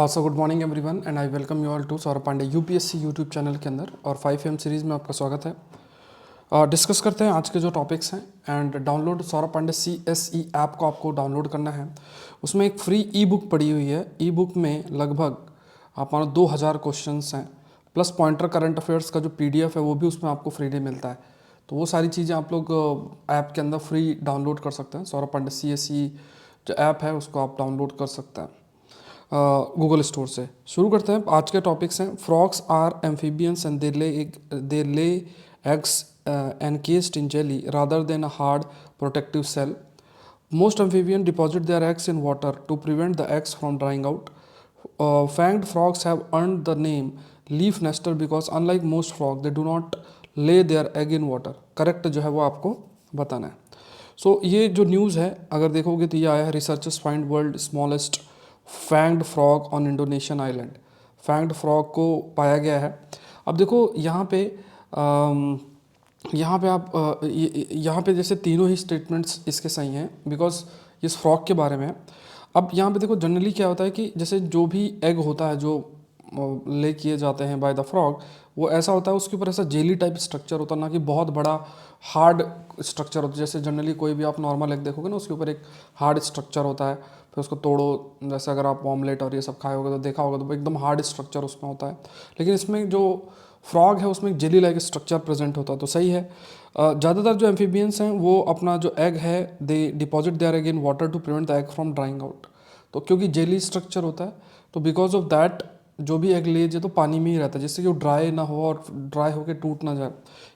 Also good morning everyone and I welcome you all to Saurabh Pandey UPSC YouTube channel के अंदर और 5 AM series में आपका स्वागत है। डिस्कस करते हैं आज के जो टॉपिक्स हैं and download Saurabh Pandey CSE app को आपको डाउनलोड करना है। उसमें एक फ्री ई बुक पड़ी हुई है। ई बुक में लगभग आप मानो 2000 क्वेश्चंस हैं प्लस पॉइंटर करंट अफेयर्स का जो PDF है वो भी उसमें आपको फ्री में मिलता है। तो वो सारी चीज़ें आप लोग ऐप के अंदर फ्री डाउनलोड कर सकते हैं। सौरभ पांडे CSE जो ऐप है उसको आप डाउनलोड कर सकते हैं गूगल स्टोर से। शुरू करते हैं। आज के टॉपिक्स हैं frogs are amphibians and they lay eggs encased in jelly rather than a hard protective shell. Most amphibians deposit their eggs in water to prevent the eggs from drying out. Fanged frogs have earned the name leaf nester because unlike most frogs they do not lay their egg in water. Correct जो है वो आपको बताना है। सो ये जो news है अगर देखोगे तो ये आया है researchers find world smallest fanged frog on Indonesian island. Fanged frog को पाया गया है। अब देखो यहाँ पे यहाँ पे जैसे तीनों ही स्टेटमेंट्स इसके सही हैं बिकॉज इस फ्रॉग के बारे में है। अब यहाँ पे देखो जनरली क्या होता है कि जैसे जो भी एग होता है जो ले किए जाते हैं बाय द फ्रॉग वो ऐसा होता है उसके ऊपर ऐसा जेली टाइप स्ट्रक्चर होता है ना कि बहुत बड़ा हार्ड स्ट्रक्चर होता है। जैसे जनरली कोई भी आप नॉर्मल एग देखोगे ना उसके ऊपर एक हार्ड स्ट्रक्चर होता है, फिर उसको तोड़ो, जैसे अगर आप ऑमलेट और ये सब खाए होगे तो देखा होगा तो एकदम हार्ड स्ट्रक्चर उसमें होता है। लेकिन इसमें जो फ्रॉग है उसमें जेली लाइक स्ट्रक्चर प्रेजेंट होता है। तो सही है। ज़्यादातर जो एम्फीबियंस हैं वो अपना जो एग है they deposit their egg in water to prevent the egg from drying out. तो क्योंकि जेली स्ट्रक्चर होता है तो बिकॉज ऑफ दैट जो भी एग ले जाए तो पानी में ही रहता है जिससे कि वो ड्राई ना हो और ड्राई होकर टूट ना जाए।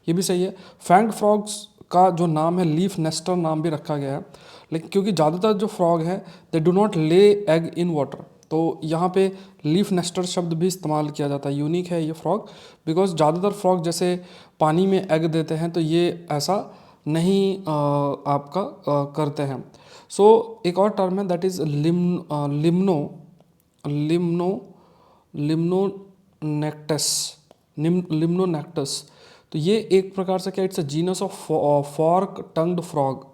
ये भी सही है। फैंग्ड फ्रॉग्स का जो नाम है लीफ नेस्टर नाम भी रखा गया है, लेकिन क्योंकि ज़्यादातर जो फ्रॉग है दे डू नॉट ले एग इन वाटर तो यहाँ पे लीफ नेस्टर शब्द भी इस्तेमाल किया जाता है। यूनिक है ये फ्रॉग बिकॉज ज़्यादातर फ्रॉग जैसे पानी में एग देते हैं तो ये ऐसा नहीं आपका करते हैं। सो एक और टर्म है दैट इज़ लिम्नो लिम्नो लिम्नोनेक्टस लिम्नोनेक्टस। तो ये एक प्रकार से क्या it's a genus of fork tongued frog.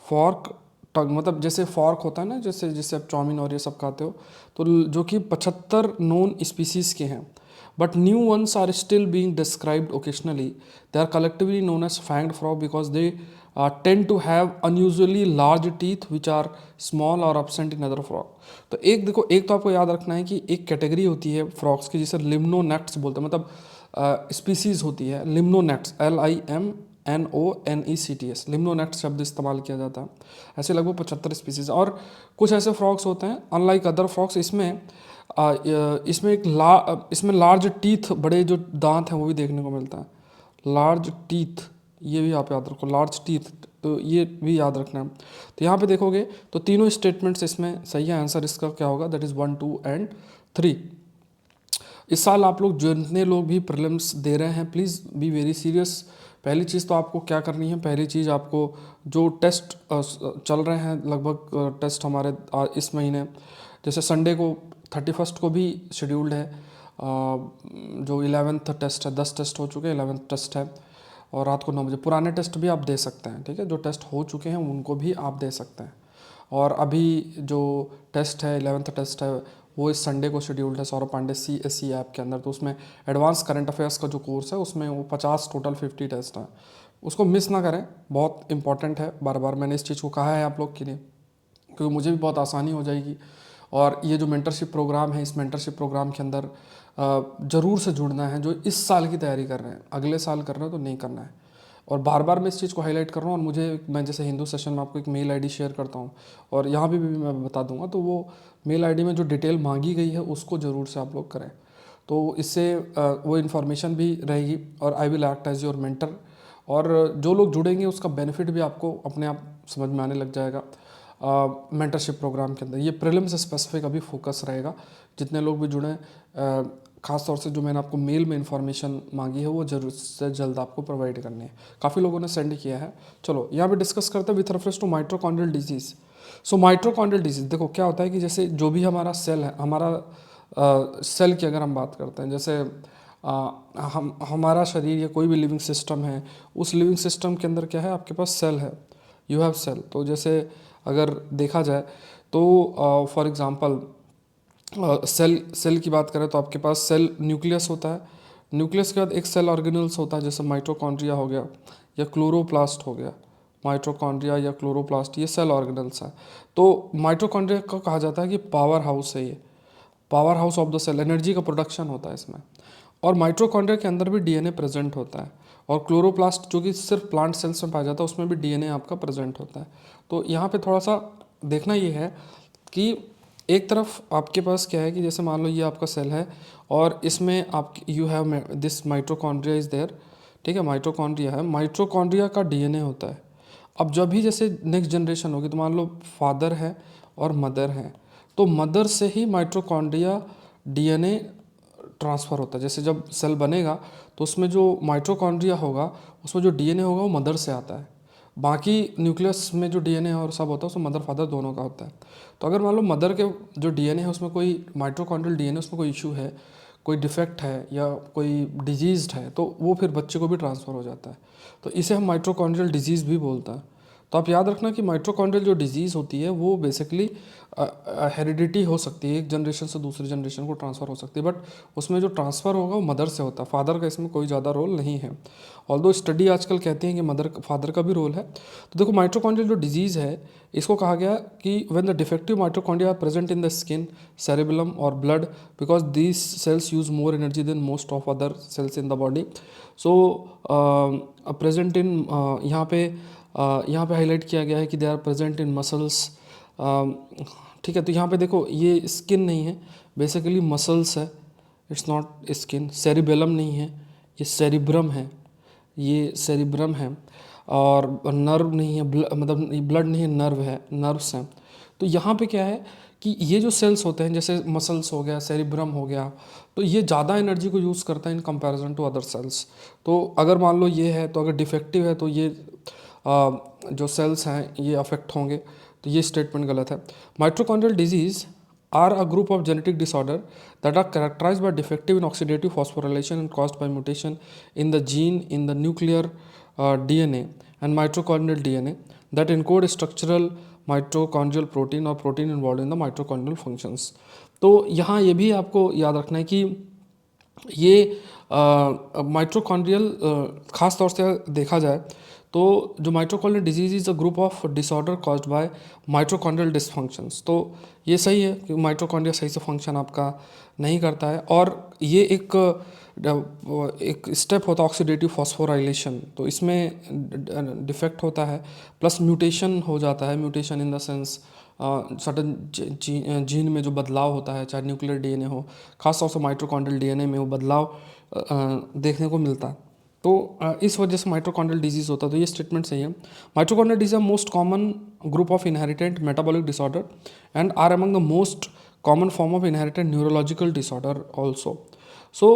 Fork tongue मतलब जैसे फॉर्क होता है ना जैसे जिससे आप चाउमीन और ये सब खाते हो, तो जो कि 75 नोन स्पीसीज के हैं but new ones are still being described occasionally. They are collectively known as fanged frog because they tend to have unusually large teeth which are small और absent इन अदर फ्रॉग। तो एक देखो एक तो आपको याद रखना है कि एक कैटेगरी होती है फ्रॉग्स की जिसे लिम्नोनेक्ट्स बोलते हैं, मतलब स्पीसीज होती है लिम्नोनेक्ट्स LIMNONECTS लिम्नोनेक्ट्स शब्द इस्तेमाल किया जाता है। ऐसे लगभग 75 स्पीसीज और कुछ ऐसे फ्रॉग्स होते हैं अनलाइक अदर फ्रॉग्स इसमें लार्ज टीथ बड़े जो दांत हैं वो भी देखने को मिलता है। लार्ज टीथ ये भी आप याद रखो, लार्ज टीथ तो ये भी याद रखना है। तो यहाँ पे देखोगे तो तीनों स्टेटमेंट्स इसमें सही है। आंसर इसका क्या होगा दैट इज़ 1, 2 and 3। इस साल आप लोग जितने लोग भी प्रीलिम्स दे रहे हैं प्लीज़ बी वेरी सीरियस। पहली चीज़ तो आपको क्या करनी है, पहली चीज़ आपको जो टेस्ट चल रहे हैं लगभग टेस्ट हमारे इस महीने जैसे संडे को 31 को भी शेड्यूल्ड है। जो 11th टेस्ट है 10 टेस्ट हो चुके हैं, 11th टेस्ट है और रात को 9 बजे पुराने टेस्ट भी आप दे सकते हैं। ठीक है, जो टेस्ट हो चुके हैं उनको भी आप दे सकते हैं। और अभी जो टेस्ट है 11th टेस्ट है वो इस संडे को शेड्यूल्ड है सौरभ पांडे CSE ऐप के अंदर। तो उसमें एडवांस करंट अफेयर्स का जो कोर्स है उसमें वो 50 टोटल 50 टेस्ट हैं, उसको मिस ना करें, बहुत इंपॉर्टेंट है। बार बार मैंने इस चीज़ को कहा है आप लोग के लिए क्योंकि मुझे भी बहुत आसानी हो जाएगी। और ये जो मेंटरशिप प्रोग्राम है इस मेंटरशिप प्रोग्राम के अंदर ज़रूर से जुड़ना है जो इस साल की तैयारी कर रहे हैं, अगले साल कर रहे हो तो नहीं करना है। और बार बार मैं इस चीज़ को हाईलाइट कर रहा हूँ और मैं जैसे हिंदू सेशन में आपको एक मेल आईडी शेयर करता हूँ और यहाँ भी मैं बता दूंगा, तो वो मेल आईडी में जो डिटेल मांगी गई है उसको ज़रूर से आप लोग करें। तो इससे वो इन्फॉर्मेशन भी रहेगी और I will act as your mentor. और जो लोग जुड़ेंगे उसका बेनिफिट भी आपको अपने आप समझ में आने लग जाएगा। मेंटरशिप प्रोग्राम के अंदर ये प्रीलिम्स स्पेसिफिक अभी फोकस रहेगा। जितने लोग भी जुड़े खास तौर से जो मैंने आपको मेल में इन्फॉर्मेशन मांगी है वो जरूर से जल्द आपको प्रोवाइड करनी है। काफ़ी लोगों ने सेंड किया है। चलो यहाँ पे डिस्कस करते हैं with reference to mitochondrial disease. So mitochondrial disease देखो क्या होता है कि जैसे जो भी हमारा सेल है, हमारा सेल की अगर हम बात करते हैं जैसे हमारा शरीर या कोई भी लिविंग सिस्टम है, उस लिविंग सिस्टम के अंदर क्या है आपके पास सेल है, यू हैव सेल। तो जैसे अगर देखा जाए तो फॉर एग्ज़ाम्पल सेल की बात करें तो आपके पास सेल न्यूक्लियस होता है। न्यूक्लियस के बाद एक सेल ऑर्गेनल्स होता है, जैसे माइटोकॉन्ड्रिया हो गया या क्लोरोप्लास्ट हो गया। माइटोकॉन्ड्रिया या क्लोरोप्लास्ट ये सेल ऑर्गेनल्स हैं। तो माइटोकॉन्ड्रिया को कहा जाता है कि पावर हाउस है, ये powerhouse of the cell, energy का प्रोडक्शन होता है इसमें। और माइटोकॉन्ड्रिया के अंदर भी डीएनए प्रेजेंट होता है। और क्लोरोप्लास्ट जो कि सिर्फ प्लांट सेल्स में पाया जाता है, उसमें भी डीएनए आपका प्रेजेंट होता है। तो यहाँ पे थोड़ा सा देखना ये है कि एक तरफ आपके पास क्या है कि जैसे मान लो ये आपका सेल है और इसमें आप you have this mitochondria is there, ठीक है, माइटोकॉन्ड्रिया है, माइटोकॉन्ड्रिया का डीएनए होता है। अब जब भी जैसे नेक्स्ट जनरेशन होगी तो मान लो फादर है और मदर है, तो मदर से ही माइटोकॉन्ड्रिया डीएनए ट्रांसफ़र होता है। जैसे जब सेल बनेगा तो उसमें जो माइटोकॉन्ड्रिया होगा उसमें जो डीएनए होगा वो मदर से आता है। बाकी न्यूक्लियस में जो डीएनए और सब होता है उसमें मदर फादर दोनों का होता है। तो अगर मान लो मदर के जो डीएनए है उसमें कोई माइटोकॉन्ड्रियल डीएनए उसमें कोई इशू है, कोई डिफेक्ट है या कोई डिजीज़ है, तो वो फिर बच्चे को भी ट्रांसफ़र हो जाता है। तो इसे हम माइटोकॉन्ड्रियल डिजीज़ भी बोलते हैं। तो आप याद रखना कि माइटोकॉन्ड्रियल जो डिजीज़ होती है वो बेसिकली हेरिडिटी हो सकती है, एक जनरेशन से दूसरी जनरेशन को ट्रांसफ़र हो सकती है, बट उसमें जो ट्रांसफ़र होगा वो मदर से होता है, फादर का इसमें कोई ज़्यादा रोल नहीं है। ऑल्दो स्टडी आजकल कहती हैं कि मदर फादर का भी रोल है। तो देखो माइटोकॉन्ड्रियल जो डिजीज़ है इसको कहा गया कि when the defective mitochondria are present in the skin, cerebellum और blood, because these cells use more energy than most of other cells in the body. So present in यहाँ पे हाईलाइट किया गया है कि they are present in muscles, ठीक है। तो यहाँ पे देखो ये स्किन नहीं है, बेसिकली मसल्स है, इट्स नॉट स्किन। सेरिबेलम नहीं है, ये सेरिब्रम है, ये सेरिब्रम है। और नर्व नहीं है, मतलब ब्लड नहीं है, नर्व है, नर्व्स हैं। तो यहाँ पे क्या है कि ये जो सेल्स होते हैं जैसे मसल्स हो गया, सेरिब्रम हो गया, तो ये ज़्यादा एनर्जी को यूज़ करता है in comparison to other cells. तो अगर मान लो ये है, तो अगर डिफेक्टिव है तो ये जो सेल्स हैं ये अफेक्ट होंगे। तो ये स्टेटमेंट गलत है। Mitochondrial disease are a group of genetic disorder that are characterized by defective in oxidative phosphorylation and caused by mutation in the gene in the nuclear DNA and mitochondrial DNA that encode structural mitochondrial protein or protein involved in the mitochondrial functions। तो यहाँ ये भी आपको याद रखना है कि ये माइटोकॉन्ड्रियल ख़ास तौर से देखा जाए तो जो mitochondrial disease is a group of disorder caused by mitochondrial dysfunctions. तो ये सही है कि माइटोकॉन्ड्रिया सही से फंक्शन आपका नहीं करता है। और ये एक स्टेप होता है ऑक्सीडेटिव फॉस्फोराइलेशन, तो इसमें डिफेक्ट होता है, प्लस म्यूटेशन हो जाता है। Mutation in the sense sudden gene में जो बदलाव होता है, चाहे न्यूक्लियर डीएनए हो, खासतौर से माइटोकॉन्ड्रियल डीएनए में वो बदलाव देखने को मिलता है। तो इस वजह से माइटोकॉन्ड्रियल डिजीज़ होता है। तो ये स्टेटमेंट सही है। Mitochondrial disease most common group of inherited metabolic disorder and are among the most common form of inherited neurological disorder also. So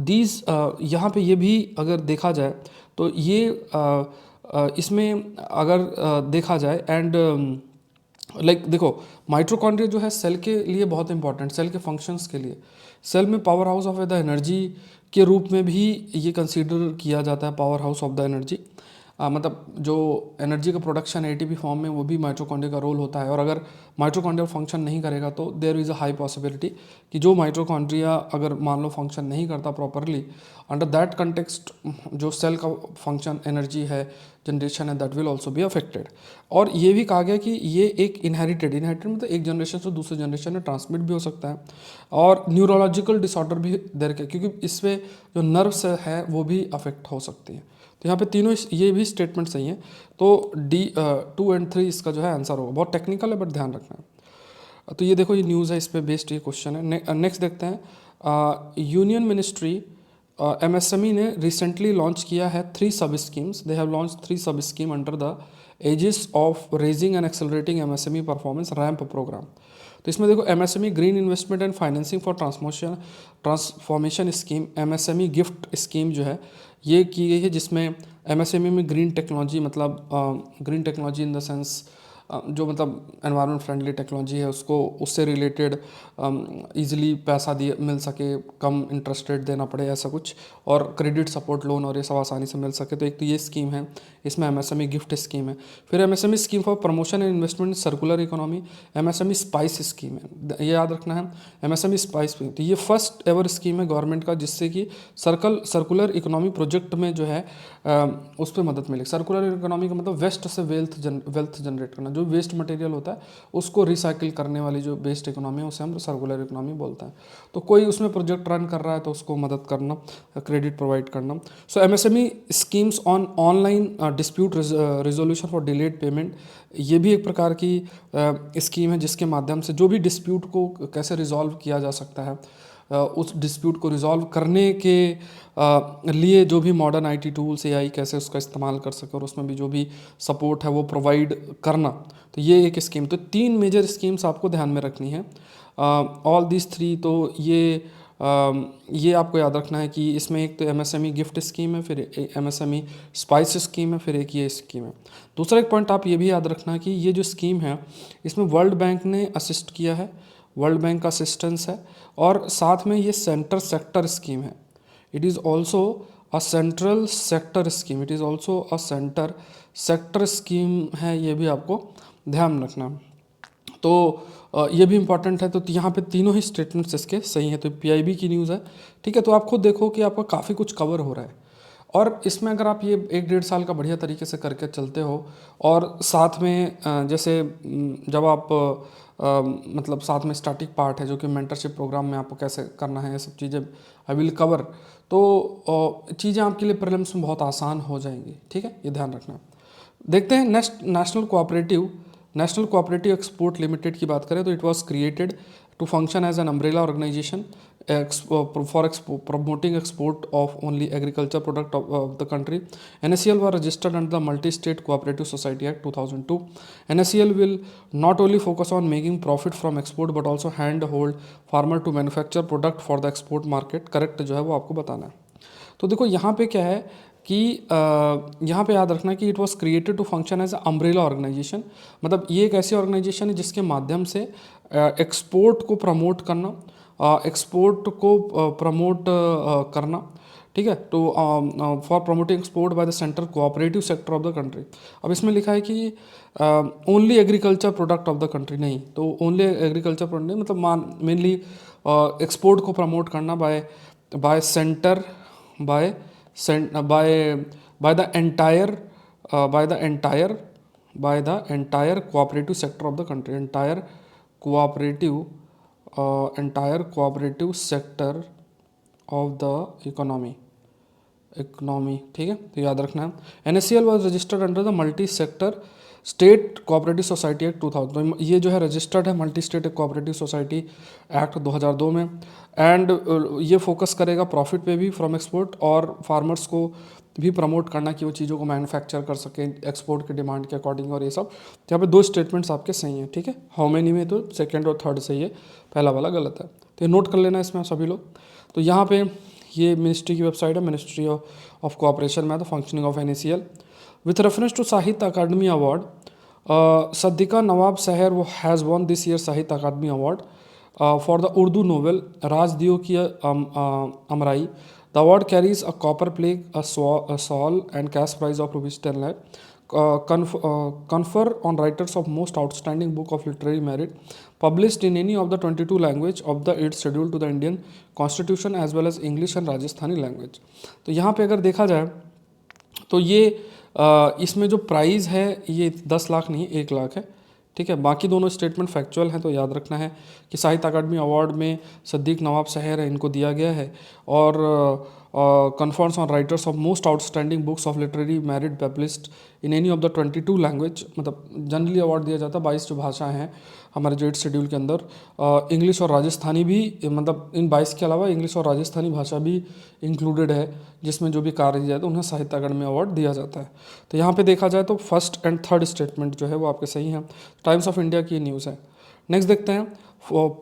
these यहाँ पे ये भी अगर देखा जाए तो ये इसमें अगर देखा जाए एंड लाइक देखो माइटोकॉन्ड्रिया जो है सेल के लिए बहुत इंपॉर्टेंट, सेल के फंक्शंस के लिए, सेल में power house of the energy के रूप में भी ये कंसीडर किया जाता है। Power house of the energy मतलब जो एनर्जी का प्रोडक्शन एटीपी फॉर्म में वो भी माइटोकॉन्ड्रिया का रोल होता है। और अगर माइटोकॉन्ड्रिया फंक्शन नहीं करेगा तो there is a high possibility कि जो माइटोकॉन्ड्रिया अगर मान लो फंक्शन नहीं करता प्रॉपरली, अंडर दैट कंटेक्स्ट जो सेल का फंक्शन एनर्जी है, जनरेशन है, that will also be affected. और ये भी कहा गया कि ये एक इनहेरिटेड मतलब एक जनरेशन से दूसरे जनरेशन में ट्रांसमिट भी हो सकता है। और न्यूरोलॉजिकल डिसऑर्डर भी देर के, क्योंकि इससे जो नर्व्स है वो भी अफेक्ट हो सकती है। तो यहाँ पे तीनों ये भी स्टेटमेंट सही हैं। तो D 2 और 3 इसका जो है आंसर होगा। बहुत टेक्निकल है बट ध्यान रखना है। तो ये देखो ये न्यूज़ है, इस पे बेस्ड ये क्वेश्चन है। नेक्स्ट देखते हैं। यूनियन मिनिस्ट्री MSME ने रिसेंटली लॉन्च किया है 3 सब schemes. They have launch 3 sub scheme under the aegis of raising and accelerating MSME performance ramp programme. तो इसमें देखो MSME green investment and financing for transformation scheme, MSME gift scheme जो है ये की गई है, जिसमें MSME में ग्रीन टेक्नोलॉजी मतलब green technology in the sense जो मतलब एनवायरनमेंट फ्रेंडली टेक्नोलॉजी है उसको, उससे रिलेटेड ईजिली पैसा दिए मिल सके, कम इंटरेस्ट रेट देना पड़े ऐसा कुछ, और क्रेडिट सपोर्ट लोन और ये सब आसानी से मिल सके। तो एक तो ये स्कीम है, इसमें एमएसएमई गिफ्ट स्कीम है। फिर MSME scheme for promotion and investment in circular economy, MSME spice scheme है, ये याद रखना है। एमएसएमई स्पाइस, तो ये फर्स्ट एवर स्कीम है गवर्नमेंट का जिससे कि सर्कुलर इकोनॉमी प्रोजेक्ट में जो है उस पर मदद मिले। सर्कुलर इकोनॉमी का मतलब वेस्ट से वेल्थ जनरेट करना, जो वेस्ट मटेरियल होता है उसको रिसाइकिल करने वाली जो वेस्ट इकोनॉमी है उसे हम सर्कुलर इकोनॉमी बोलते हैं। तो कोई उसमें प्रोजेक्ट रन कर रहा है तो उसको मदद करना, क्रेडिट प्रोवाइड करना। So MSME schemes on online dispute resolution for delayed payment, ये भी एक प्रकार की स्कीम है जिसके माध्यम से जो भी डिस्प्यूट को कैसे रिजॉल्व किया जा सकता है, उस डिस्प्यूट को रिजॉल्व करने के लिए जो भी मॉडर्न आईटी टूल्स, एआई कैसे उसका इस्तेमाल कर सके और उसमें भी जो भी सपोर्ट है वो प्रोवाइड करना। तो ये एक स्कीम, तो 3 मेजर स्कीम्स आपको ध्यान में रखनी है, ऑल दिस 3। तो ये आपको याद रखना है कि इसमें एक तो एमएसएमई गिफ्ट स्कीम है, फिर एमएसएमई स्पाइस स्कीम है, फिर एक ये स्कीम है। दूसरा एक पॉइंट आप ये भी याद रखना है कि ये जो स्कीम है इसमें वर्ल्ड बैंक ने असिस्ट किया है, वर्ल्ड बैंक का असिस्टेंस है, और साथ में ये सेंटर सेक्टर स्कीम है। It is also a central sector scheme, it is also a centre sector scheme है, ये भी आपको ध्यान रखना। तो ये भी इंपॉर्टेंट है। तो यहाँ पे तीनों ही स्टेटमेंट्स इसके सही हैं। तो पीआईबी की न्यूज़ है, ठीक है। तो आप खुद देखो कि आपका काफ़ी कुछ कवर हो रहा है, और इसमें अगर आप ये 1-1.5 साल का बढ़िया तरीके से करके चलते हो, और साथ में जैसे जब आप मतलब साथ में स्टैटिक पार्ट है जो कि मेंटरशिप प्रोग्राम में आपको कैसे करना है, ये सब चीज़ें आई विल कवर, तो चीज़ें आपके लिए प्रीलिम्स में बहुत आसान हो जाएंगी, ठीक है, ये ध्यान रखना। देखते हैं next, national cooperative export limited की बात करें तो it was created to function as an umbrella organisation for promoting export of only agriculture product of the country. NSCL was registered under the Multi-State Cooperative Society Act 2002. NSCL will not only focus on making profit from export but also hand hold farmer to manufacture product for the export market. Correct जो है वो आपको बताना है। तो देखो यहाँ पे क्या है कि यहाँ पे याद रखना कि it was created to function as umbrella organisation, मतलब ये एक ऐसी ऑर्गेनाइजेशन है जिसके माध्यम से एक्सपोर्ट को प्रमोट करना, एक्सपोर्ट को प्रमोट करना, ठीक है। तो for promoting export by the central cooperative sector of the country. अब इसमें लिखा है कि only agriculture product of the country, नहीं, तो ओनली एग्रीकल्चर प्रोडक्ट नहीं, मतलब मेनली एक्सपोर्ट को प्रमोट करना by centre, by by the entire cooperative sector of the country, entire cooperative sector of the economy, ठीक है। तो याद रखना है NSCL was registered under the multi sector state cooperative society act 2000, तो ये जो है रजिस्टर्ड है multi state cooperative society act 2002 में, एंड ये फोकस करेगा प्रॉफिट पे भी फ्रॉम एक्सपोर्ट, और फार्मर्स को भी प्रमोट करना कि वो चीज़ों को मैन्युफैक्चर कर सकें एक्सपोर्ट के डिमांड के अकॉर्डिंग, और ये सब। तो यहाँ पे 2 स्टेटमेंट्स आपके सही हैं, ठीक है। हाउ मेनी में तो सेकेंड और थर्ड सही है, पहला वाला गलत है, तो ये नोट कर लेना इसमें सभी लोग। तो यहाँ पे ये मिनिस्ट्री की वेबसाइट है, मिनिस्ट्री ऑफ कोऑपरेशन में, the functioning of NACL with reference to Sahitya Akademi award. Saddika Nawab Seher has won this year's Sahitya Akademi Award for the Urdu novel Rajdiyo Ki Amrai. The award carries a copper plaque, a shawl, and cash prize of rupees 10 lakh. Confer on writers of most outstanding book of literary merit published in any of the 22 language of the 8th schedule to the Indian Constitution as well as English and Rajasthani language. तो यहाँ पे अगर देखा जाए तो ये इसमें जो प्राइज़ है ये 10 लाख नहीं 1 लाख है, ठीक है। बाकी दोनों स्टेटमेंट फैक्चुअल हैं, तो याद रखना है कि साहित्य अकादमी अवार्ड में सद्दीक नवाब शहर है, इनको दिया गया है, और confirms on writers of most outstanding books of literary merit published in any of the 22 language, मतलब जनरली अवार्ड दिया जाता है 22 जो भाषाएं हैं हमारे जो 8 शेड्यूल के अंदर, इंग्लिश और राजस्थानी भी, मतलब इन 22 के अलावा इंग्लिश और राजस्थानी भाषा भी इंक्लूडेड है, जिसमें जो भी कार्य दिया जाए तो उन्हें साहित्य अकादमी अवार्ड दिया जाता है। तो यहाँ पे देखा जाए तो फर्स्ट एंड थर्ड स्टेटमेंट जो है वो आपके सही हैं। टाइम्स ऑफ इंडिया की न्यूज़ है। नेक्स्ट देखते हैं,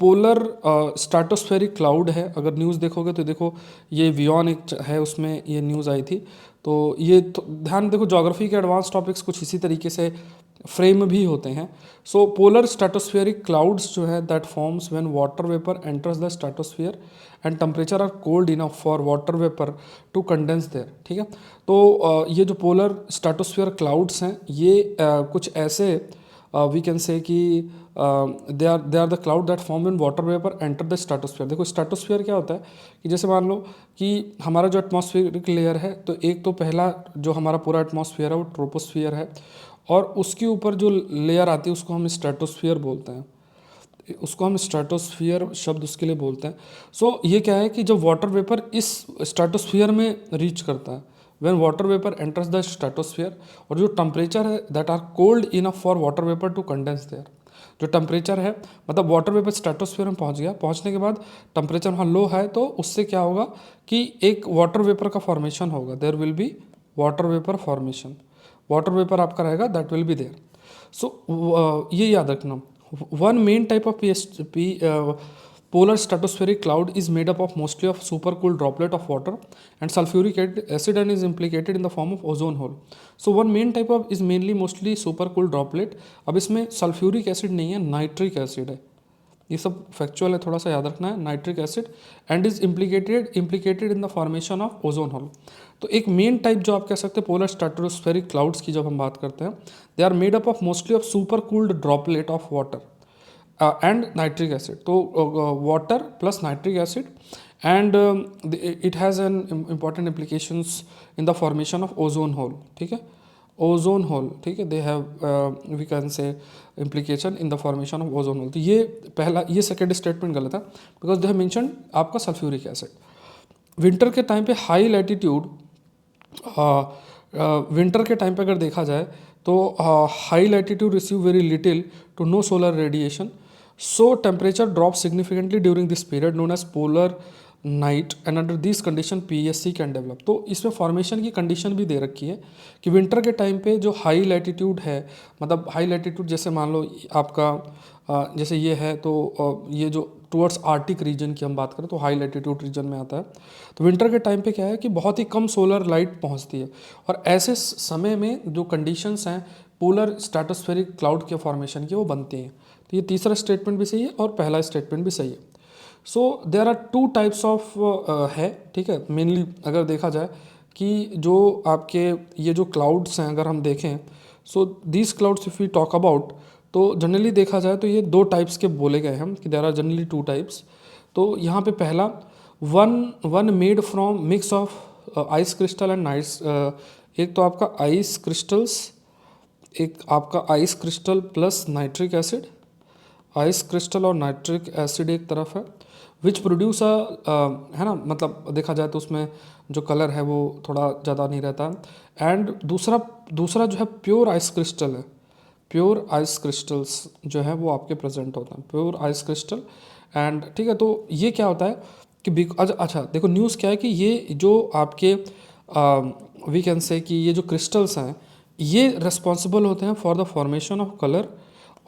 पोलर स्ट्रेटोस्फेरिक क्लाउड है, अगर न्यूज़ देखोगे तो देखो ये वियॉन एक है, उसमें ये न्यूज़ आई थी। तो ये तो ध्यान देखो, ज्योग्राफी के एडवांस टॉपिक्स कुछ इसी तरीके से फ्रेम भी होते हैं। सो पोलर स्ट्रेटोस्फेरिक क्लाउड्स जो है that forms when water vapour enters the stratosphere and temperature are cold enough for water vapour to condense there, ठीक है। तो ये जो पोलर स्ट्रेटोस्फेयर क्लाउड्स हैं ये कुछ ऐसे वी कैन से कि they are the cloud that form when water vapour enter the stratosphere. देखो स्ट्रेटोस्फेयर क्या होता है कि जैसे मान लो कि हमारा जो एटमॉस्फेरिक लेयर है, तो एक तो पहला जो हमारा पूरा एटमॉस्फेयर है वो ट्रोपोस्फियर है, और उसके ऊपर जो लेयर आती है उसको हम स्ट्रेटोस्फियर बोलते हैं, उसको हम स्ट्रेटोस्फियर शब्द उसके लिए बोलते हैं। सो ये क्या है कि जब वाटर वेपर इस स्ट्रेटोस्फियर में रीच करता है, when water vapour enters the stratosphere, और जो टेम्परेचर है that are cold enough for water vapour to condense there, जो टेम्परेचर है मतलब वाटर वेपर स्ट्रेटोस्फियर में पहुंच गया, पहुंचने के बाद टेम्परेचर वहाँ लो है, तो उससे क्या होगा कि एक वाटर वेपर का फॉर्मेशन होगा, there will be water vapour formation, water vapour आपका रहेगा that will be there. So ये याद रखना, one main type of polar stratospheric cloud is made up of mostly of supercooled droplet of water and sulfuric acid and is implicated in the form of ozone hole. So one main type of is mainly mostly supercooled droplet. अब इसमें sulphuric acid नहीं है, nitric acid है, ये सब factual है, थोड़ा सा याद रखना है, nitric acid and is implicated in the formation of ozone hole. तो एक मेन टाइप जो आप कह सकते हैं पोलर स्ट्रेटोस्फेरिक क्लाउड्स की जब हम बात करते हैं, they are made up of mostly of super cooled droplet of water and nitric acid. So water plus nitric acid, and it has an important implications in the formation of ozone hole, ठीक है, ozone hole, ठीक है, they have we can say implication in the formation of ozone hole। तो ये पहला, ये second statement गलत है, बिकॉज दे हैव मेंशन आपका सल्फ्यूरिक एसिड। विंटर के टाइम पे हाई लैटिट्यूड, विंटर के टाइम पे अगर देखा जाए तो high latitude receive very little to no solar radiation, so temperature drop significantly during this period known as polar night and under this condition PSC can develop. तो इसमें formation की condition भी दे रखी है कि विंटर के टाइम पे जो हाई लैटिट्यूड है, मतलब हाई लैटिट्यूड जैसे मान लो आपका जैसे ये है, तो ये जो टुवर्ड्स आर्टिक रीजन की हम बात करें तो हाई लैटिट्यूड रीजन में आता है, तो विंटर के टाइम पे क्या है कि बहुत ही कम सोलर लाइट पहुंचती है, और ऐसे समय में जो कंडीशंस हैं पोलर स्ट्रेटोस्फेरिक क्लाउड के फॉर्मेशन की वो बनती हैं। तो ये तीसरा स्टेटमेंट भी सही है और पहला स्टेटमेंट भी सही है। So there are two types of है, ठीक है, मेनली अगर देखा जाए कि जो आपके ये जो क्लाउड्स हैं अगर हम देखें, so these clouds if we talk about, तो जनरली देखा जाए तो ये दो टाइप्स के बोले गए हैं कि there are generally two types. तो यहाँ पे पहला one made from mix of ice crystal and nights, एक तो आपका आइस क्रिस्टल्स, एक आपका ice crystal plus nitric acid, ice crystal और नाइट्रिक एसिड एक तरफ है, विच प्रोड्यूस है ना, मतलब देखा जाए तो उसमें जो कलर है वो थोड़ा ज़्यादा नहीं रहता, एंड दूसरा जो है प्योर आइस क्रिस्टल है, प्योर आइस क्रिस्टल्स जो है वो आपके प्रेजेंट होते हैं, प्योर आइस क्रिस्टल। एंड ठीक है, तो ये क्या होता है कि अच्छा देखो न्यूज़ क्या है कि ये जो आपके वी कैन से कि ये जो क्रिस्टल्स हैं ये रिस्पॉन्सिबल होते हैं for the formation of colour,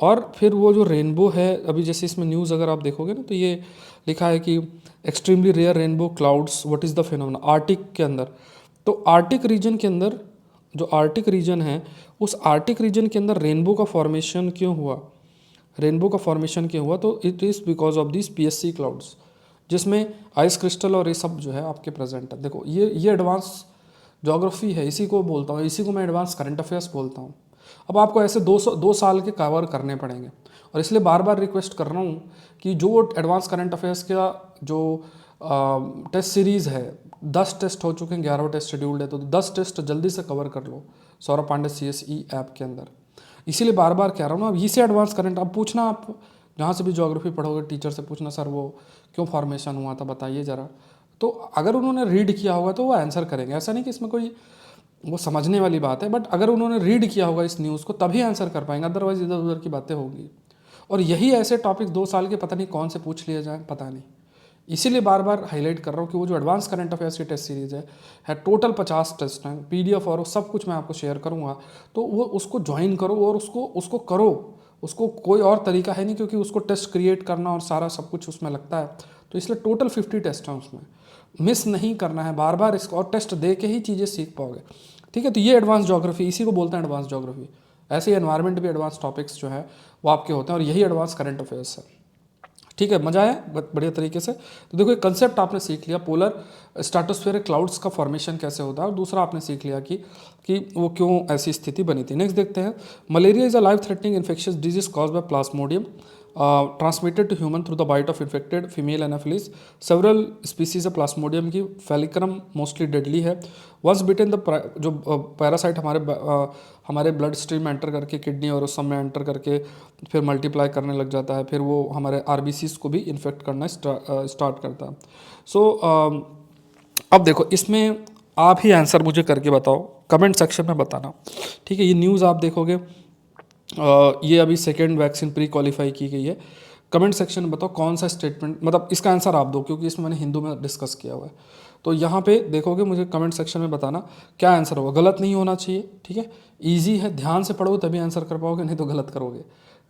और फिर वो जो रेनबो है, अभी जैसे इसमें न्यूज़ अगर आप देखोगे ना तो ये लिखा है कि extremely rare rainbow clouds what is the phenomena Arctic के अंदर। तो आर्टिक रीजन के अंदर जो आर्टिक रीजन है, उस आर्टिक रीजन के अंदर रेनबो का फॉर्मेशन क्यों हुआ, रेनबो का फॉर्मेशन क्यों हुआ, तो it is because of this PSC clouds, जिसमें आइस क्रिस्टल और ये सब जो है आपके प्रेजेंट है। देखो ये एडवांस ज्योग्राफी है, इसी को बोलता हूँ, इसी को मैं एडवांस करंट अफेयर्स बोलता हूँ। अब आपको ऐसे 2 साल के कवर करने पड़ेंगे, और इसलिए बार बार रिक्वेस्ट कर रहा हूँ कि जो एडवांस करंट अफेयर्स का जो टेस्ट सीरीज़ है, 10 टेस्ट हो चुके हैं, 11वां टेस्ट शेड्यूल्ड है, तो 10 टेस्ट जल्दी से कवर कर लो सौरभ पांडे CSE ऐप के अंदर। इसीलिए बार बार कह रहा हूँ ना, अब इसे एडवांस करंट, अब पूछना आप जहाँ से भी ज्योग्राफी पढ़ोगे टीचर से पूछना, सर वो क्यों फॉर्मेशन हुआ था बताइए ज़रा, तो अगर उन्होंने रीड किया होगा तो वो आंसर करेंगे, ऐसा नहीं कि इसमें कोई वो समझने वाली बात है, बट अगर उन्होंने रीड किया होगा इस न्यूज़ को तभी आंसर कर पाएंगे, अदरवाइज इधर उधर की बातें होगी। और यही ऐसे टॉपिक 2 साल के पता नहीं कौन से पूछ लिए जाए, पता नहीं, इसीलिए बार बार हाईलाइट कर रहा हूँ कि वो जो एडवांस करंट अफेयर्स की टेस्ट सीरीज़ है टोटल 50 टेस्ट हैं, PDF और सब कुछ मैं आपको शेयर करूँगा, तो वो उसको ज्वाइन करो और उसको करो, उसको कोई और तरीका है नहीं, क्योंकि उसको टेस्ट क्रिएट करना और सारा सब कुछ उसमें लगता है, तो इसलिए टोटल 50 टेस्ट हैं, उसमें मिस नहीं करना है, बार बार इसको और टेस्ट दे के ही चीज़ें सीख पाओगे, ठीक है। तो ये एडवांस ज्योग्राफी, इसी को बोलते हैं एडवांस ज्योग्राफी, ऐसे ही एनवायरनमेंट भी एडवांस टॉपिक्स जो है वो आपके होते हैं और यही एडवांस करंट अफेयर्स है। ठीक है, मजा आया बढ़िया तरीके से। तो देखो एक कंसेप्ट आपने सीख लिया, पोलर स्ट्रेटोस्फेरिक क्लाउड्स का फॉर्मेशन कैसे होता है, और दूसरा आपने सीख लिया कि वो क्यों ऐसी स्थिति बनी थी। नेक्स्ट देखते हैं, malaria is a life threatening infectious disease cause by plasmodium transmitted to human through the bite of infected female anopheles. Several species of plasmodium की फेलिक्रम मोस्टली डेडली है। वंस बिटेन द जो parasite हमारे blood stream में enter करके kidney और उस सब में एंटर करके फिर मल्टीप्लाई करने लग जाता है, फिर वो हमारे आरबीसीज को भी इन्फेक्ट करना स्टार्ट करता है। सो अब देखो इसमें आप ही आंसर मुझे करके बताओ, कमेंट सेक्शन में बताना। ठीक है, ये न्यूज़ आप देखोगे, ये अभी सेकेंड वैक्सीन प्री क्वालिफाई की गई है। कमेंट सेक्शन में बताओ कौन सा स्टेटमेंट, मतलब इसका आंसर आप दो क्योंकि इसमें मैंने हिंदू में डिस्कस किया हुआ है। तो यहाँ पे देखोगे, मुझे कमेंट सेक्शन में बताना क्या आंसर होगा। गलत नहीं होना चाहिए, ठीक है, ईजी है, ध्यान से पढ़ो तभी आंसर कर पाओगे, नहीं तो गलत करोगे।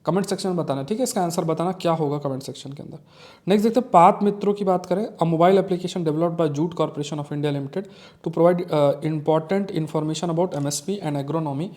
कमेंट सेक्शन में बताना, ठीक है, इसका आंसर बताना क्या होगा कमेंट सेक्शन के अंदर। नेक्स्ट देखते हैं, पाथ मित्रों की बात करें। A mobile application developed by jute corporation of India limited to provide important information about MSP and agronomy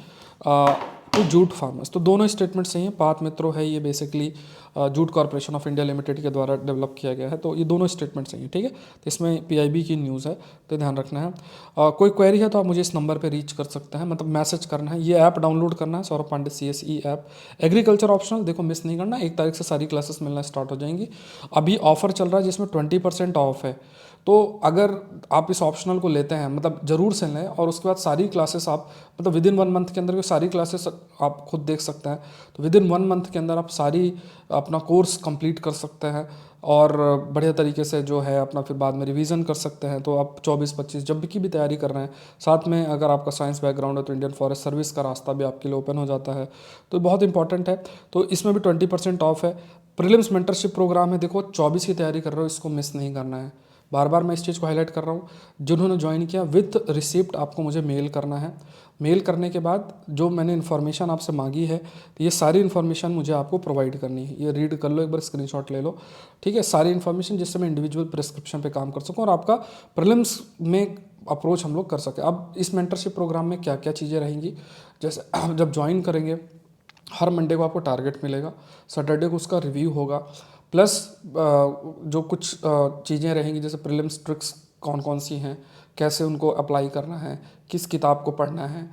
to jute farmers. तो दोनों स्टेटमेंट सही हैं। पाथ मित्रों है ये basically jute corporation of India limited के द्वारा डेवलप किया गया है, तो ये दोनों स्टेटमेंट सही हैं, ठीक है। तो इसमें पीआईबी की न्यूज़ है, तो ध्यान रखना है। कोई क्वेरी है तो आप मुझे इस नंबर पे रीच कर सकते हैं, मतलब मैसेज करना है। ये ऐप डाउनलोड करना है, Saurabh Pandey CSE app. Agriculture optional देखो मिस नहीं करना, 1 तारीख से सारी क्लासेस मिलना स्टार्ट हो जाएंगी। अभी ऑफर चल रहा है जिसमें 20% ऑफ है, तो अगर आप इस ऑप्शनल को लेते हैं मतलब ज़रूर से लें, और उसके बाद सारी क्लासेस आप मतलब विद इन 1 मंथ के अंदर वो सारी क्लासेस आप खुद देख सकते हैं। तो विद इन 1 मंथ के अंदर आप सारी अपना कोर्स कंप्लीट कर सकते हैं और बढ़िया तरीके से जो है अपना फिर बाद में रिवीजन कर सकते हैं। तो आप 24-25 जब की भी तैयारी कर रहे हैं, साथ में अगर आपका साइंस बैकग्राउंड है तो इंडियन फॉरेस्ट सर्विस का रास्ता भी आपके लिए ओपन हो जाता है, तो बहुत इंपॉर्टेंट है। तो इसमें भी 20% ऑफ है। प्रीलिम्स मेंटरशिप प्रोग्राम है, देखो 24 की तैयारी कर रहे हो, इसको मिस नहीं करना है। बार बार मैं इस चीज़ को हाईलाइट कर रहा हूँ, जिन्होंने ज्वाइन किया विथ रिसिप्ट आपको मुझे मेल करना है। मेल करने के बाद जो मैंने इन्फॉर्मेशन आपसे मांगी है, तो ये सारी इन्फॉर्मेशन मुझे आपको प्रोवाइड करनी है। ये रीड कर लो एक बार, स्क्रीनशॉट ले लो, ठीक है, सारी इन्फॉर्मेशन, जिससे मैं इंडिविजुअल प्रिस्क्रिप्शन पे काम कर सकूँ और आपका प्रीलिम्स में अप्रोच हम लोग कर सकें। अब इस मेंटरशिप प्रोग्राम में क्या क्या चीज़ें रहेंगी, जैसे जब ज्वाइन करेंगे हर मंडे को आपको टारगेट मिलेगा, सैटरडे को उसका रिव्यू होगा, प्लस जो कुछ चीज़ें रहेंगी जैसे प्रीलिम्स ट्रिक्स कौन कौन सी हैं, कैसे उनको अप्लाई करना है, किस किताब को पढ़ना है,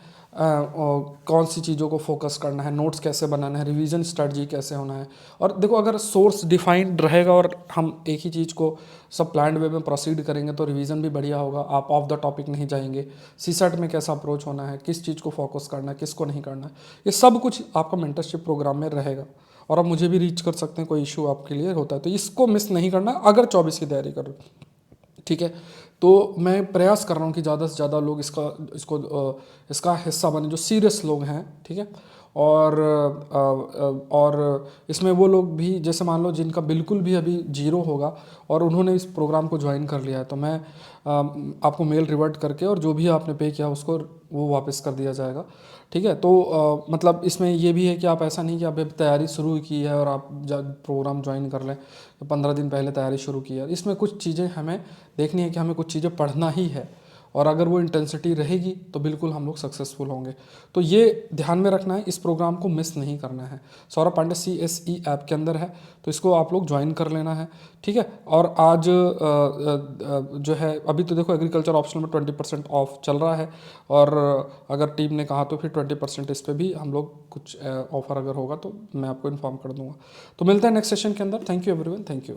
कौन सी चीज़ों को फोकस करना है, नोट्स कैसे बनाना है, रिवीजन स्ट्रेटजी कैसे होना है। और देखो अगर सोर्स डिफाइंड रहेगा और हम एक ही चीज़ को सब प्लान्ड वे में प्रोसीड करेंगे तो रिवीजन भी बढ़िया होगा, आप ऑफ द टॉपिक नहीं जाएंगे। सीसेट में कैसा अप्रोच होना है, किस चीज़ को फोकस करना है, किसको नहीं करना है, ये सब कुछ आपका मेंटरशिप प्रोग्राम में रहेगा। और आप मुझे भी रीच कर सकते हैं, कोई इशू आपके लिए होता है तो इसको मिस नहीं करना अगर 24 की तैयारी कर रहे हो, ठीक है। तो मैं प्रयास कर रहा हूँ कि ज़्यादा से ज़्यादा लोग इसका हिस्सा बने जो सीरियस लोग हैं, ठीक है। और इसमें वो लोग भी जैसे मान लो जिनका बिल्कुल भी अभी जीरो होगा और उन्होंने इस प्रोग्राम को ज्वाइन कर लिया है, तो मैं आपको मेल रिवर्ट करके और जो भी आपने पे किया उसको वो वापस कर दिया जाएगा, ठीक है। तो मतलब इसमें ये भी है कि आप ऐसा नहीं कि आप तैयारी शुरू की है और आप प्रोग्राम ज्वाइन कर लें, तो 15 दिन पहले तैयारी शुरू की है। इसमें कुछ चीज़ें हमें देखनी है कि हमें कुछ चीज़ें पढ़ना ही है, और अगर वो इंटेंसिटी रहेगी तो बिल्कुल हम लोग सक्सेसफुल होंगे। तो ये ध्यान में रखना है, इस प्रोग्राम को मिस नहीं करना है। सौरभ पांडे CSE ऐप के अंदर है, तो इसको आप लोग ज्वाइन कर लेना है, ठीक है। और आज जो है अभी तो देखो एग्रीकल्चर ऑप्शनल में 20% ऑफ चल रहा है, और अगर टीम ने कहा तो फिर 20% इस पर भी हम लोग कुछ ऑफर अगर होगा तो मैं आपको इन्फॉर्म कर दूंगा। तो मिलते हैं नेक्स्ट सेशन के अंदर। Thank you everyone, thank you.